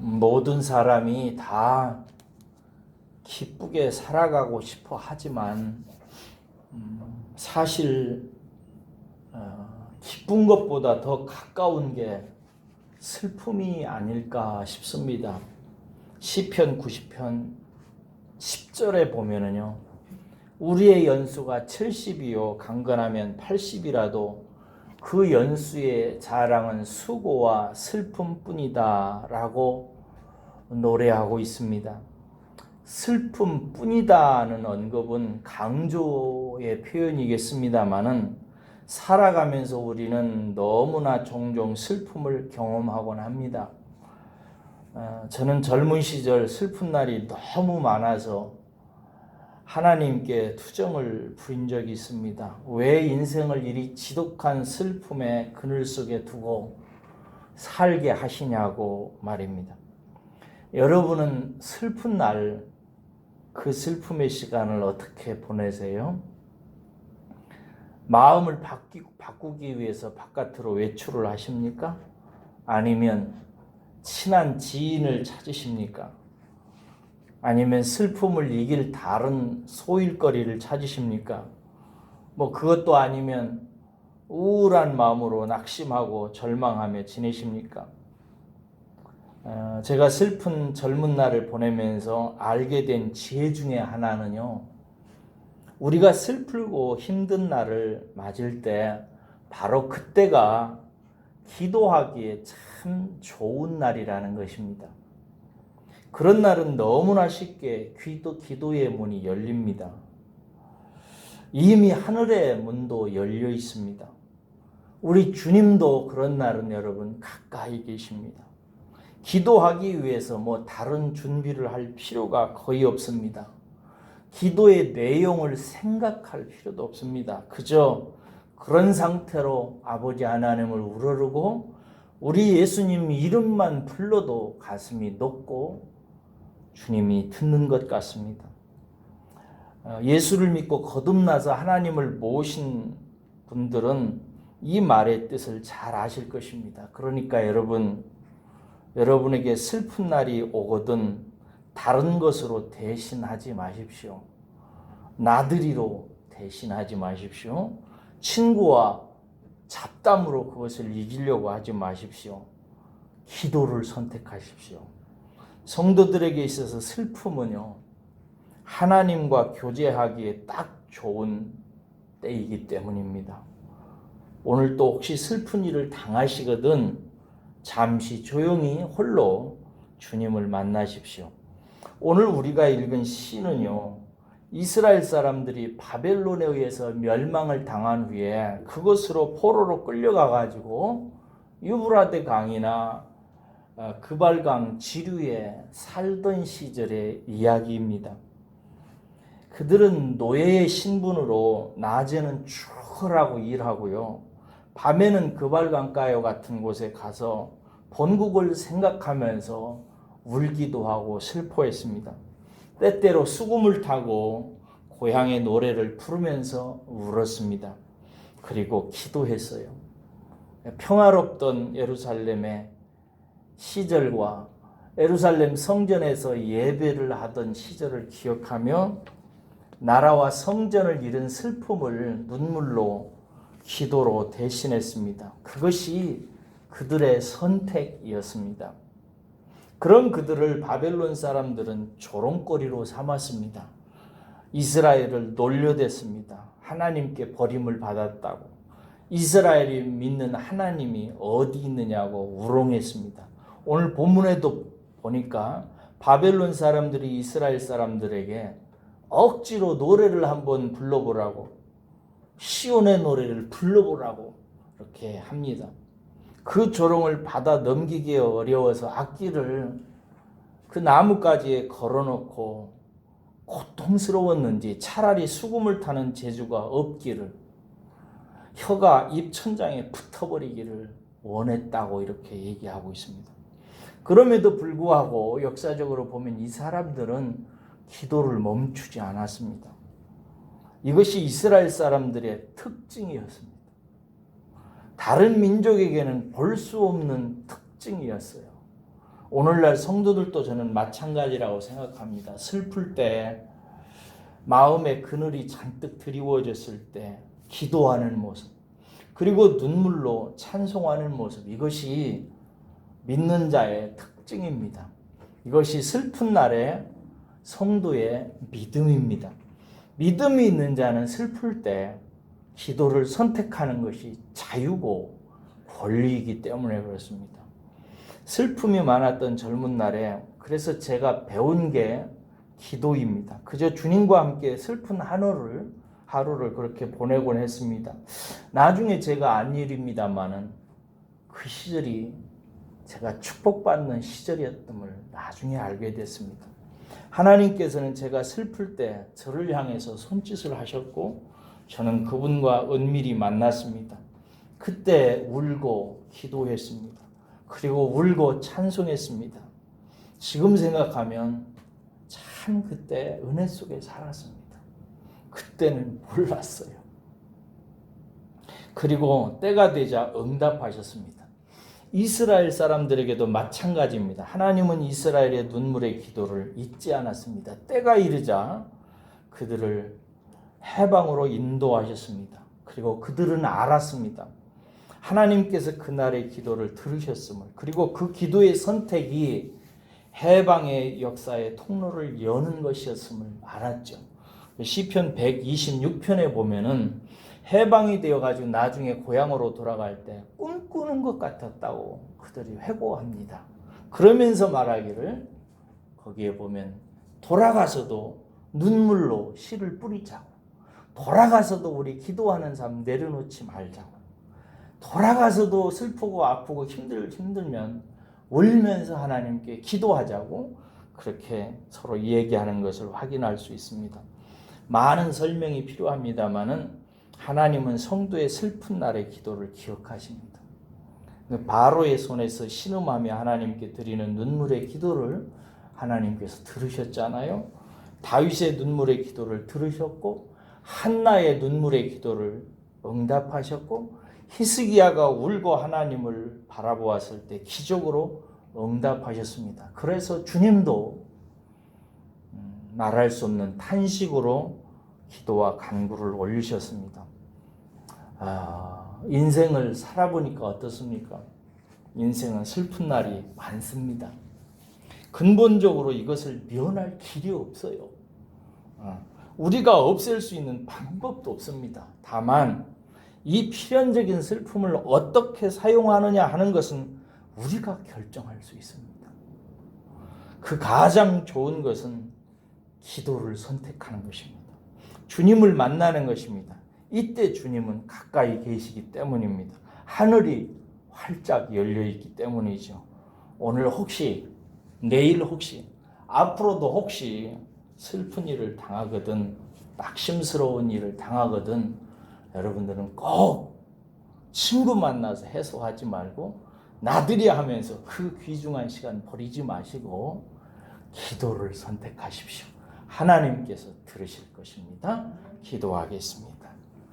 모든 사람이 다 기쁘게 살아가고 싶어 하지만 사실 기쁜 것보다 더 가까운 게 슬픔이 아닐까 싶습니다. 시편 90편 10절에 보면은요, 우리의 연수가 70이요 강건하면 80이라도 그 연수의 자랑은 수고와 슬픔뿐이다 라고 노래하고 있습니다. 슬픔뿐이다는 언급은 강조의 표현이겠습니다마는 살아가면서 우리는 너무나 종종 슬픔을 경험하곤 합니다. 저는 젊은 시절 슬픈 날이 너무 많아서 하나님께 투정을 부린 적이 있습니다. 왜 인생을 이리 지독한 슬픔의 그늘 속에 두고 살게 하시냐고 말입니다. 여러분은 슬픈 날, 그 슬픔의 시간을 어떻게 보내세요? 마음을 바꾸기 위해서 바깥으로 외출을 하십니까? 아니면 친한 지인을 찾으십니까? 아니면 슬픔을 이길 다른 소일거리를 찾으십니까? 그것도 아니면 우울한 마음으로 낙심하고 절망하며 지내십니까? 제가 슬픈 젊은 날을 보내면서 알게 된 지혜 중에 하나는요, 우리가 슬프고 힘든 날을 맞을 때 바로 그때가 기도하기에 참 좋은 날이라는 것입니다. 그런 날은 너무나 쉽게 기도의 문이 열립니다. 이미 하늘의 문도 열려 있습니다. 우리 주님도 그런 날은 여러분 가까이 계십니다. 기도하기 위해서 다른 준비를 할 필요가 거의 없습니다. 기도의 내용을 생각할 필요도 없습니다. 그저 그런 상태로 아버지 하나님을 우러르고 우리 예수님 이름만 불러도 가슴이 녹고 주님이 듣는 것 같습니다. 예수를 믿고 거듭나서 하나님을 모신 분들은 이 말의 뜻을 잘 아실 것입니다. 그러니까 여러분에게 슬픈 날이 오거든 다른 것으로 대신하지 마십시오. 나들이로 대신하지 마십시오. 친구와 잡담으로 그것을 이기려고 하지 마십시오. 기도를 선택하십시오. 성도들에게 있어서 슬픔은요, 하나님과 교제하기에 딱 좋은 때이기 때문입니다. 오늘 또 혹시 슬픈 일을 당하시거든 잠시 조용히 홀로 주님을 만나십시오. 오늘 우리가 읽은 시는요, 이스라엘 사람들이 바벨론에 의해서 멸망을 당한 후에 그것으로 포로로 끌려가가지고 유브라데 강이나 그발강 지류에 살던 시절의 이야기입니다. 그들은 노예의 신분으로 낮에는 추월하고 일하고요, 밤에는 그발강가요 같은 곳에 가서 본국을 생각하면서 울기도 하고 슬퍼했습니다. 때때로 수금을 타고 고향의 노래를 부르면서 울었습니다. 그리고 기도했어요. 평화롭던 예루살렘의 시절과 예루살렘 성전에서 예배를 하던 시절을 기억하며 나라와 성전을 잃은 슬픔을 눈물로 기도로 대신했습니다. 그것이 그들의 선택이었습니다. 그런 그들을 바벨론 사람들은 조롱거리로 삼았습니다. 이스라엘을 놀려댔습니다. 하나님께 버림을 받았다고. 이스라엘이 믿는 하나님이 어디 있느냐고 우롱했습니다. 오늘 본문에도 보니까 바벨론 사람들이 이스라엘 사람들에게 억지로 노래를 한번 불러보라고, 시온의 노래를 불러보라고 이렇게 합니다. 그 조롱을 받아 넘기기 어려워서 악기를 그 나뭇가지에 걸어놓고 고통스러웠는지 차라리 수금을 타는 재주가 없기를, 혀가 입 천장에 붙어버리기를 원했다고 이렇게 얘기하고 있습니다. 그럼에도 불구하고 역사적으로 보면 이 사람들은 기도를 멈추지 않았습니다. 이것이 이스라엘 사람들의 특징이었습니다. 다른 민족에게는 볼 수 없는 특징이었어요. 오늘날 성도들도 저는 마찬가지라고 생각합니다. 슬플 때, 마음의 그늘이 잔뜩 드리워졌을 때 기도하는 모습, 그리고 눈물로 찬송하는 모습, 이것이 믿는 자의 특징입니다. 이것이 슬픈 날에 성도의 믿음입니다. 믿음이 있는 자는 슬플 때 기도를 선택하는 것이 자유고 권리이기 때문에 그렇습니다. 슬픔이 많았던 젊은 날에 그래서 제가 배운 게 기도입니다. 그저 주님과 함께 슬픈 하루를 그렇게 보내곤 했습니다. 나중에 제가 안 일입니다만은 그 시절이 제가 축복받는 시절이었음을 나중에 알게 됐습니다. 하나님께서는 제가 슬플 때 저를 향해서 손짓을 하셨고 저는 그분과 은밀히 만났습니다. 그때 울고 기도했습니다. 그리고 울고 찬송했습니다. 지금 생각하면 참 그때 은혜 속에 살았습니다. 그때는 몰랐어요. 그리고 때가 되자 응답하셨습니다. 이스라엘 사람들에게도 마찬가지입니다. 하나님은 이스라엘의 눈물의 기도를 잊지 않았습니다. 때가 이르자 그들을 해방으로 인도하셨습니다. 그리고 그들은 알았습니다. 하나님께서 그날의 기도를 들으셨음을, 그리고 그 기도의 선택이 해방의 역사의 통로를 여는 것이었음을 알았죠. 시편 126편에 보면은 해방이 되어가지고 나중에 고향으로 돌아갈 때 꿈꾸는 것 같았다고 그들이 회고합니다. 그러면서 말하기를 거기에 보면 돌아가서도 눈물로 씨를 뿌리자고, 돌아가서도 우리 기도하는 삶 내려놓지 말자고, 돌아가서도 슬프고 아프고 힘들면 울면서 하나님께 기도하자고 그렇게 서로 얘기하는 것을 확인할 수 있습니다. 많은 설명이 필요합니다마는 하나님은 성도의 슬픈 날의 기도를 기억하십니다. 바로의 손에서 신음하며 하나님께 드리는 눈물의 기도를 하나님께서 들으셨잖아요. 다윗의 눈물의 기도를 들으셨고 한나의 눈물의 기도를 응답하셨고 히스기야가 울고 하나님을 바라보았을 때 기적으로 응답하셨습니다. 그래서 주님도 말할 수 없는 탄식으로 기도와 간구를 올리셨습니다. 인생을 살아보니까 어떻습니까? 인생은 슬픈 날이 많습니다. 근본적으로 이것을 면할 길이 없어요. 우리가 없앨 수 있는 방법도 없습니다. 다만 이 필연적인 슬픔을 어떻게 사용하느냐 하는 것은 우리가 결정할 수 있습니다. 그 가장 좋은 것은 기도를 선택하는 것입니다. 주님을 만나는 것입니다. 이때 주님은 가까이 계시기 때문입니다. 하늘이 활짝 열려 있기 때문이죠. 오늘 혹시, 내일 혹시, 앞으로도 혹시 슬픈 일을 당하거든, 낙심스러운 일을 당하거든 여러분들은 꼭 친구 만나서 해소하지 말고 나들이 하면서 그 귀중한 시간 버리지 마시고 기도를 선택하십시오. 하나님께서 들으실 것입니다. 기도하겠습니다.